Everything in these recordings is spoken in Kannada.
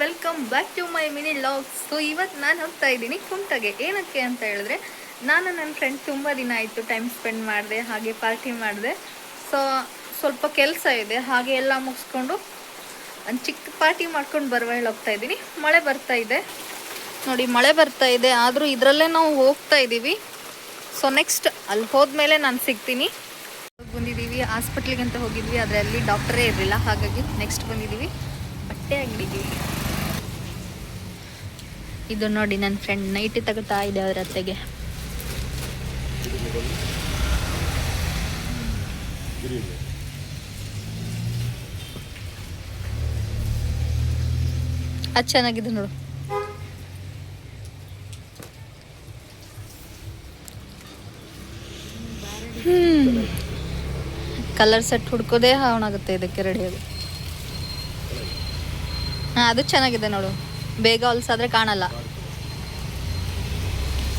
Welcome back to my mini vlogs. So ಇವತ್ತು ನಾನು ಹೋಗ್ತಾ ಇದ್ದೀನಿ ಕುಂಟಗೆ. ಏನಕ್ಕೆ ಅಂತ ಹೇಳಿದ್ರೆ ನಾನು ನನ್ನ ಫ್ರೆಂಡ್ ತುಂಬ ದಿನ ಆಯಿತು ಟೈಮ್ ಸ್ಪೆಂಡ್ ಮಾಡಿದೆ, ಹಾಗೆ ಪಾರ್ಟಿ ಮಾಡಿದೆ. ಸೊ ಸ್ವಲ್ಪ ಕೆಲಸ ಇದೆ, ಹಾಗೆ ಎಲ್ಲ ಮುಗಿಸ್ಕೊಂಡು ಒಂದು ಚಿಕ್ಕ ಪಾರ್ಟಿ ಮಾಡ್ಕೊಂಡು ಬರುವ ಹೋಗ್ತಾ ಇದ್ದೀನಿ. ಮಳೆ ಬರ್ತಾ ಇದೆ ನೋಡಿ, ಮಳೆ ಬರ್ತಾ ಇದೆ, ಆದರೂ ಇದರಲ್ಲೇ ನಾವು ಹೋಗ್ತಾ ಇದ್ದೀವಿ. ಸೊ ನೆಕ್ಸ್ಟ್ ಅಲ್ಲಿ ಹೋದ್ಮೇಲೆ ನಾನು ಸಿಗ್ತೀನಿ. ಬಂದಿದ್ದೀವಿ ಹಾಸ್ಪಿಟ್ಲಿಗೆ ಅಂತ ಹೋಗಿದ್ವಿ, ಆದರೆ ಅಲ್ಲಿ ಡಾಕ್ಟರೇ ಇರಲಿಲ್ಲ, ಹಾಗಾಗಿ ನೆಕ್ಸ್ಟ್ ಬಂದಿದ್ದೀವಿ ಬಟ್ಟೆ ಅಂಗಡಿಗೆ. ಇದು ನೋಡಿ ನನ್ನ ಫ್ರೆಂಡ್ ನೈಟಿ ತಗೋತಾ ಇದೆ ಅವ್ರ ಅತ್ತೆಗೆ. ಅದು ಚೆನ್ನಾಗಿದೆ ನೋಡು. ಕಲರ್ ಸೆಟ್ ಹುಡ್ಕೋದೇ ಹಾವಣಾಗುತ್ತೆ ಇದಕ್ಕೆ ರೆಡಿಯಾಗಿ. ಹಾಂ, ಅದು ಚೆನ್ನಾಗಿದೆ ನೋಡು, ಬೇಗ ಹೊಲ್ಸಾದ್ರೆ ಕಾಣಲ್ಲ.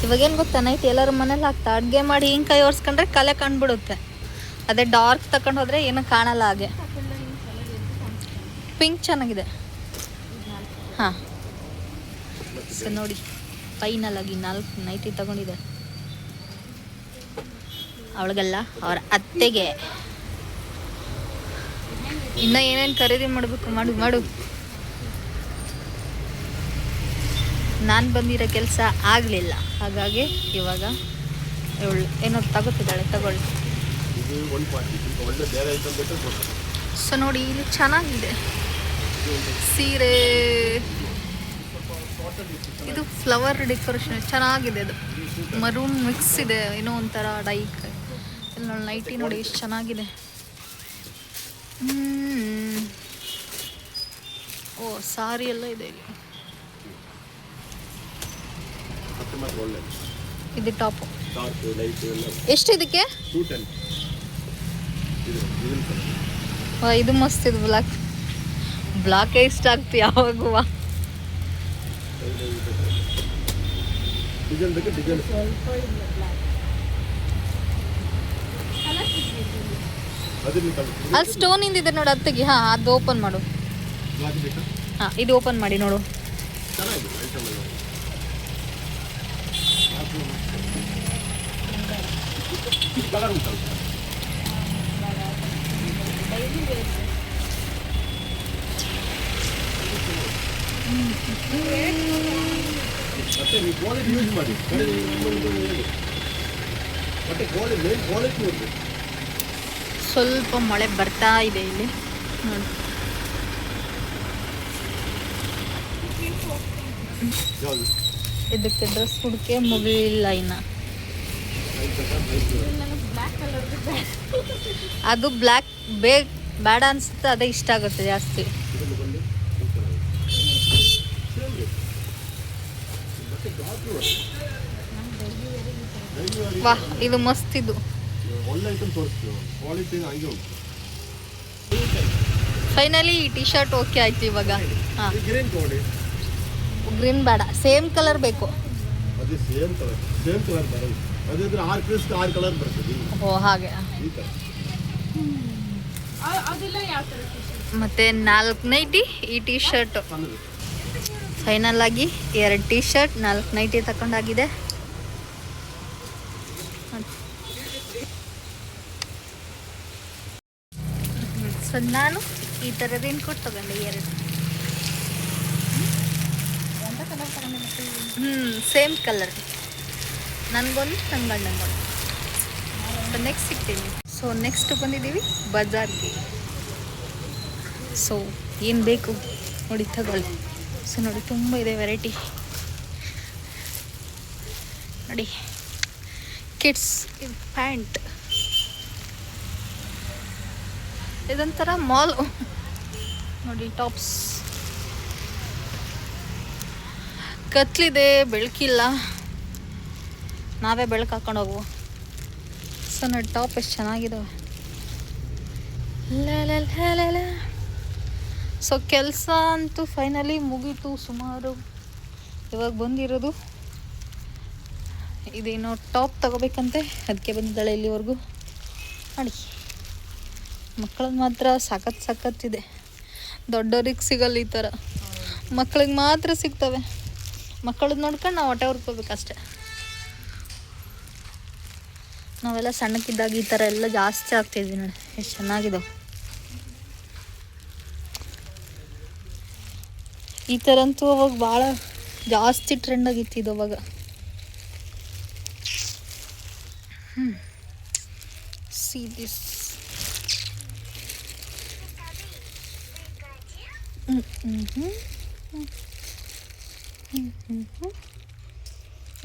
ಇವಾಗೇನು ಗೊತ್ತಾ, ನೈಟ್ ಎಲ್ಲರ ಮನೇಲಿ ಹಾಕ್ತಾ ಅಡುಗೆ ಮಾಡಿ ಹಿಂಗೆ ಕೈ ಒರೆಸ್ಕೊಂಡ್ರೆ ಕಲೆ ಕಂಡುಬಿಡುತ್ತೆ. ಅದೇ ಡಾರ್ಕ್ ತಗೊಂಡು ಹೋದರೆ ಏನೂ ಕಾಣಲ್ಲ. ಹಾಗೆ ಪಿಂಕ್ ಚೆನ್ನಾಗಿದೆ. ಹಾಂ, ಸೊ ನೋಡಿ ಫೈನಲ್ ಆಗಿ 4 ನೈಟಿ ತಗೊಂಡಿದೆ. ಅವಳಿಗಲ್ಲ, ಅವ್ರ ಅತ್ತೆಗೆ. ಇನ್ನು ಏನೇನು ಖರೀದಿ ಮಾಡಬೇಕು, ಮಾಡು. ನಾನು ಬಂದಿರೋ ಕೆಲಸ ಆಗಲಿಲ್ಲ, ಹಾಗಾಗಿ ಇವಾಗ ಇವಳು ಏನೋ ತಗೋತಿದ್ದಾಳೆ, ತಗೊಳ್ಳಿ. ಸೊ ನೋಡಿ, ಇಲ್ಲಿ ಚೆನ್ನಾಗಿದೆ ಸೀರೆ. ಇದು ಫ್ಲವರ್ ಡೆಕೋರೇಷನ್ ಚೆನ್ನಾಗಿದೆ. ಅದು ಮರೂನ್ ಮಿಕ್ಸ್ ಇದೆ, ಏನೋ ಒಂಥರ ಡೈಕ್. ಇಲ್ಲಿ ನೋಡಿ ನೈಟಿ ನೋಡಿ ಎಷ್ಟು ಚೆನ್ನಾಗಿದೆ. ಓ, ಸಾರಿ ಎಲ್ಲ ಇದೆ ಇಲ್ಲಿ. ಇದು ಟಾಪ್ ಎಷ್ಟು ಇದಕ್ಕೆ? ಇದು ಮಸ್ತ್. ಇದು ಬ್ಲಾಕ್ ಇಷ್ಟ ಆಗ್ತು ಯಾವಾಗೂ. ಅಲ್ಲಿ ಸ್ಟೋನ್ ಇಂದಿದೆ ನೋಡಿ ಅತ್ತಿಗೆ. ಹಾಂ, ಅದು ಓಪನ್ ಮಾಡು. ಹಾಂ, ಇದು ಓಪನ್ ಮಾಡಿ ನೋಡು. ಸ್ವಲ್ಪ ಮಳೆ ಬರ್ತಾ ಇದೆ ಇಲ್ಲಿ ನೋಡಿ. ಇದಕ್ಕೆ ಡ್ರೆಸ್ ಹುಡುಕೆ ಮುಗಿಲಿಲ್ಲ ಇನ್ನು. ಅದು ಬ್ಲ್ಯಾಕ್ ಬೇಡ ಅನ್ಸುತ್ತೆ, ಅದೇ ಇಷ್ಟ ಆಗುತ್ತೆ ಜಾಸ್ತಿ. ವಾಹ್, ಇದು ಮಸ್ತ್. ಇದು ಫೈನಲಿ ಈ ಟಿ ಶರ್ಟ್ ಓಕೆ ಆಯ್ತು ಇವಾಗ. ಹಾಂ, ಗ್ರೀನ್ ಬೇಡ, ಸೇಮ್ ಕಲರ್ ಬೇಕು. ಓ, ಹಾಗೆ. ಮತ್ತೆ 4 ನೈಟಿ, ಈ ಟಿ ಶರ್ಟ್. ಫೈನಲ್ ಆಗಿ 2 ಟಿ ಶರ್ಟ್, 4 ನೈಟಿ ತಗೊಂಡಾಗಿದೆ. ಸೊ ನಾನು ಈ ಥರ ರೇನ್ ಕೋಟ್ ತಗೊಂಡೆ 2. Same colour. ನನಗೊಂದು, ನನ್ನ ಗಂಡಂಗೊಂದು. ಸೊ ನೆಕ್ಸ್ಟ್ ಸಿಗ್ತೀನಿ. ಸೊ ನೆಕ್ಸ್ಟ್ ಬಂದಿದ್ದೀವಿ ಬಜಾರ್ಗೆ. ಸೊ ಏನು ಬೇಕು ನೋಡಿ ತಗೊಳ್ಳಿ. ಸೊ ನೋಡಿ, ತುಂಬ ಇದೆ ವೆರೈಟಿ ನೋಡಿ. ಕಿಡ್ಸ್ ಪ್ಯಾಂಟ್, ಇದೊಂಥರ ಮಾಲ್ ನೋಡಿ. ಟಾಪ್ಸ್ ಕತ್ಲಿದೆ, ಬೆಳಕಿಲ್ಲ, ನಾವೇ ಬೆಳಕು ಹಾಕೊಂಡು ಹೋಗುವ. ಸೊ ನೋಡಿ ಟಾಪ್ ಎಷ್ಟು ಚೆನ್ನಾಗಿದ್ದಾವೆ. ಸೊ ಕೆಲಸ ಅಂತೂ ಫೈನಲಿ ಮುಗೀತು. ಸುಮಾರು ಇವಾಗ ಬಂದಿರೋದು ಇದೇನೋ ಟಾಪ್ ತಗೋಬೇಕಂತೆ, ಅದಕ್ಕೆ ಬಂದಿದ್ದಾಳೆ ಇಲ್ಲಿವರೆಗೂ ನೋಡಿ. ಮಕ್ಕಳದ್ದು ಮಾತ್ರ ಸಖತ್ತಿದೆ, ದೊಡ್ಡವ್ರಿಗೆ ಸಿಗಲ್ಲ ಈ ಥರ. ಮಕ್ಕಳಿಗೆ ಮಾತ್ರ ಸಿಗ್ತವೆ. ಮಕ್ಕಳದ್ದು ನೋಡ್ಕೊಂಡು ನಾವು ಹೊಟ್ಟೆ ಹುರ್ಕೋಬೇಕಷ್ಟೆ. ನಾವೆಲ್ಲ ಸಣ್ಣಕ್ಕಿದ್ದಾಗ ಈ ಥರ ಎಲ್ಲ ಜಾಸ್ತಿ ಆಗ್ತಾಯಿದ್ವಿ ನೋಡಿ, ಎಷ್ಟು ಚೆನ್ನಾಗಿದ್ದಾವೆ. ಈ ಥರ ಅಂತೂ ಅವಾಗ ಭಾಳ ಜಾಸ್ತಿ ಟ್ರೆಂಡ್ ಆಗಿತ್ತು ಇದು ಅವಾಗ. See this.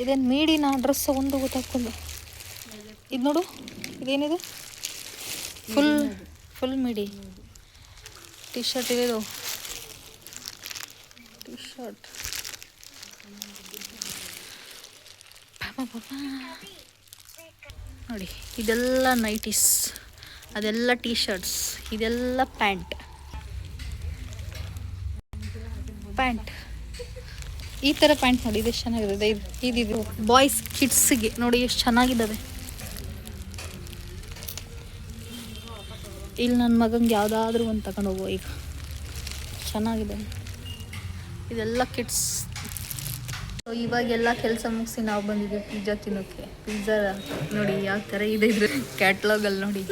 ಇದೇನು ಮೀಡಿನ ಡ್ರೆಸ್ ಒಂದು ಗೊತ್ತಾಗ್ತಲ್ಲ. ಇದು ನೋಡು, ಇದೇನಿದೆ, ಫುಲ್ ಮೀಡಿ ಟಿ ಶರ್ಟ್ ಇದೆ. ಟಿ ಶರ್ಟ್ ನೋಡಿ, ಇದೆಲ್ಲ ನೈಟೀಸ್, ಅದೆಲ್ಲ ಟೀ ಶರ್ಟ್ಸ್, ಇದೆಲ್ಲ ಪ್ಯಾಂಟ್. ಈ ಥರ ಪ್ಯಾಂಟ್ ನೋಡಿ, ಇದು ಚೆನ್ನಾಗಿದೆ. ಇದು ಬಾಯ್ಸ್ ಕಿಡ್ಸ್ಗೆ ನೋಡಿ ಎಷ್ಟು ಚೆನ್ನಾಗಿದ್ದಾವೆ. ಇಲ್ಲಿ ನನ್ನ ಮಗಂಗೆ ಯಾವುದಾದ್ರೂ ಒಂದು ತಗೊಂಡು ಹೋಗೋ, ಈಗ ಚೆನ್ನಾಗಿದೆ. ಇದೆಲ್ಲ ಕಿಡ್ಸ್. ಇವಾಗೆಲ್ಲ ಕೆಲಸ ಮುಗಿಸಿ ನಾವು ಬಂದಿದ್ದೀವಿ ಪಿಜ್ಜಾ ತಿನ್ನೋಕ್ಕೆ. ಪಿಜ್ಜಾ ನೋಡಿ ಯಾವ ಥರ ಇದೆ ಇದ್ರ ಕ್ಯಾಟ್ಲಾಗಲ್ಲಿ ನೋಡಿ.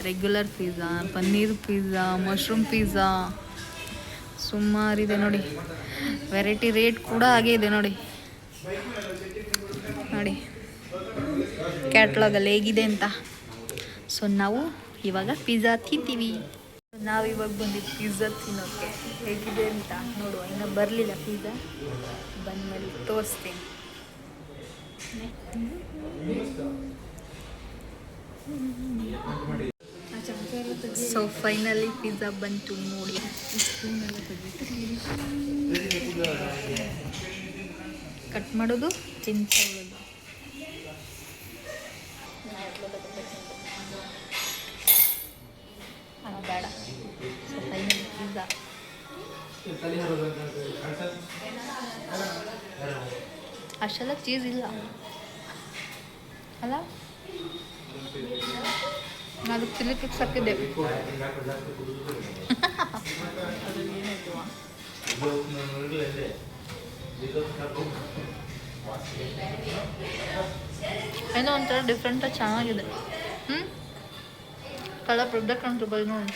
Regular pizza, paneer pizza, mushroom pizza, ಸುಮಾರಿದೆ ನೋಡಿ. ವೆರೈಟಿ ರೇಟ್ ಕೂಡ ಹಾಗೇ ಇದೆ ನೋಡಿ. ಕ್ಯಾಟ್ಲಾಗಲ್ಲಿ ಹೇಗಿದೆ ಅಂತ. ಸೊ ನಾವು ಇವಾಗ ಪಿಜ್ಜಾ ತಿಂತೀವಿ. ನಾವಿವಾಗ ಬಂದಿದ್ದು ಪಿಜ್ಜಾ ತಿನ್ನೋಕ್ಕೆ. ಹೇಗಿದೆ ಅಂತ ನೋಡುವ. ಇನ್ನೂ ಬರಲಿಲ್ಲ ಪಿಜ್ಜಾ, ಬಂದಮೇಲೆ ತೋರಿಸ್ತೀನಿ. ಸೊ ಫೈನಲಿ ಪಿಜ್ಜಾ ಬಂತು ನೋಡಿ. ಕಟ್ ಮಾಡೋದು, ತಿನ್ಕೊಳ್ಳೋದು. ಬೇಡ. So finally pizza. ಅಷ್ಟೆಲ್ಲ ಚೀಸ್ ಇಲ್ಲ ಅಲ್ಲ, ಅದು ಚಿಲ್ಲಿ ಫ್ಲೇಕ್ಸ್ ಹಾಕಿದ್ದೆ. ಏನೋ ಒಂಥರ ಡಿಫ್ರೆಂಟಾಗಿ ಚೆನ್ನಾಗಿದೆ. ಕಲರ್ ಪ್ರೊಡಕ್ಟ್ ಕಾಣ್ತು ನೋಡಿ.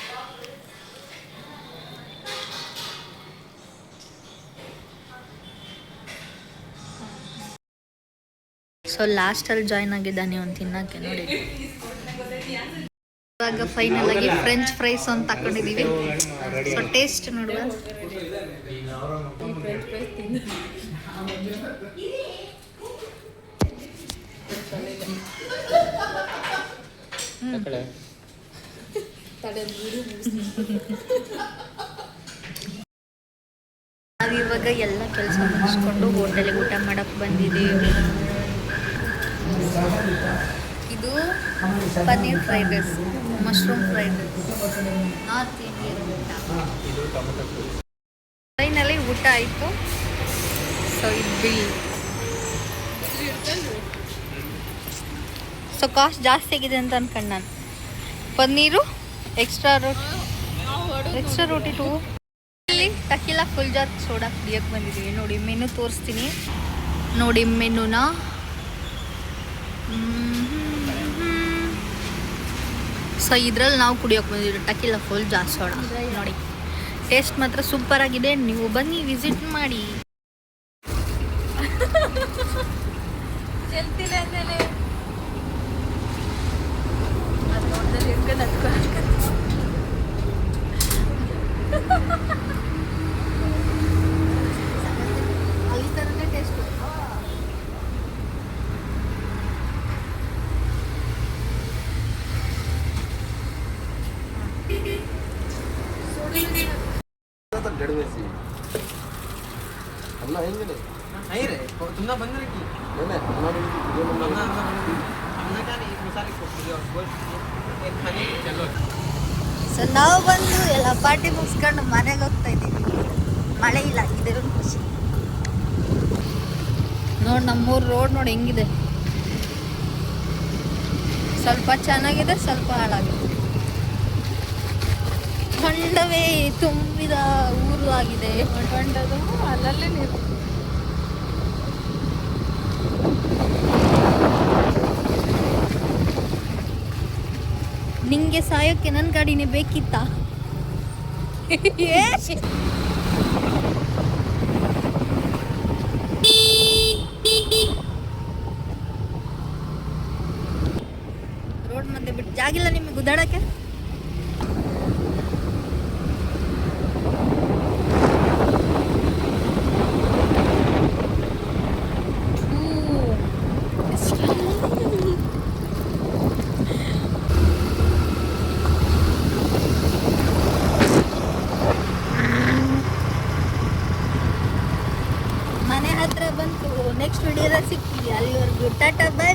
ಸೊ ಲಾಸ್ಟಲ್ಲಿ ಜಾಯ್ನ್ ಆಗಿದ್ದಾನೆ ಒಂದು ತಿನ್ನೋಕ್ಕೆ ನೋಡಿ. ಇವಾಗ ಫೈನಲ್ ಆಗಿ ಫ್ರೆಂಚ್ ಫ್ರೈಸ್ ಅಂತ ತಗೊಂಡಿದ್ದೀವಿ. ಸೊ ಟೇಸ್ಟ್ ನೋಡುವ. ನಾವಿವಾಗ ಎಲ್ಲ ಕೆಲಸ ಮುಗಿಸ್ಕೊಂಡು ಹೋಟೆಲಿಗೆ ಊಟ ಮಾಡಕ್ಕೆ ಬಂದಿದ್ದೀವಿ. ಇದು paneer fried rice, mushroom fried rice, north Indian ಊಟ. ಫೈನಲಿ ಊಟ ಆಯಿತು. ಸೊ ಇದು ಬಿಲ್. ಸೊ ಕಾಸ್ಟ್ ಜಾಸ್ತಿ ಆಗಿದೆ ಅಂತ ಅನ್ಕೊಂಡು ನಾನು. ಪನ್ನೀರು ಎಕ್ಸ್ಟ್ರಾ ರೋಟಿ 2. ಇಲ್ಲಿ ಟಕೀಲಾ ಫುಲ್ ಜಾರ್ ಸೋಡಾ ಕುಡಿಯೋಕ್ಕೆ ಬಂದಿದ್ದೀವಿ. ನೋಡಿ ಮೆನು ತೋರಿಸ್ತೀನಿ ನೋಡಿ. ಮೆನುನ ಸೊ ಇದ್ರಲ್ಲಿ ನಾವು ಕುಡಿಯೋಕೆ ಬಂದಿದ್ದೀವಿ ಟಕೀಲಾ ಫುಲ್ ಜಾರ್ ಸೋಡಾ. ನೋಡಿ ಟೇಸ್ಟ್ ಮಾತ್ರ ಸೂಪರ್ ಆಗಿದೆ. ನೀವು ಬನ್ನಿ, ವಿಸಿಟ್ ಮಾಡಿ. ಅಲ್ಲಿ ಥರನೇ ಟೇಸ್ಟ್. तुमने बंद रखी ಸೊ ನಾವು ಬಂದು ಎಲ್ಲ ಪಾರ್ಟಿ ಮುಗಿಸ್ಕೊಂಡು ಮನೆಗೆ ಹೋಗ್ತಾ ಇದ್ದೀವಿ. ಮಳೆ ಇಲ್ಲ, ಇದೇ ಒಂದು ಖುಷಿ. ನೋಡಿ ನಮ್ಮೂರು ರೋಡ್ ನೋಡಿ ಹೆಂಗಿದೆ. ಸ್ವಲ್ಪ ಚೆನ್ನಾಗಿದೆ, ಸ್ವಲ್ಪ ಹಾಳಾಗಿದೆ. ಹೊಂಡವೇ ತುಂಬಿದ ಊರು ಆಗಿದೆ. ಹೊಂಡದು ಅಲ್ಲಲ್ಲೇ ನೀರು. ನಿಂಗೆ ಸಾಯೋಕ್ಕೆ ನನ್ನ ಗಾಡಿನೇ ಬೇಕಿತ್ತಾ? ರೋಡ್ ಮಧ್ಯೆ ಬಿಟ್ಟು ಜಾಗಿಲ್ಲ ನಿಮಗೆ ಗುದ್ದಾಡಕ್ಕೆ. ಮನೆ ಹತ್ರ ಬಂತು. ನೆಕ್ಸ್ಟ್ ವಿಡಿಯೋದಾಗ ಸಿಗ್ತೀವಿ. ಅಲ್ಲಿವರೆಗೂ ಟಾಟಾ ಬೈ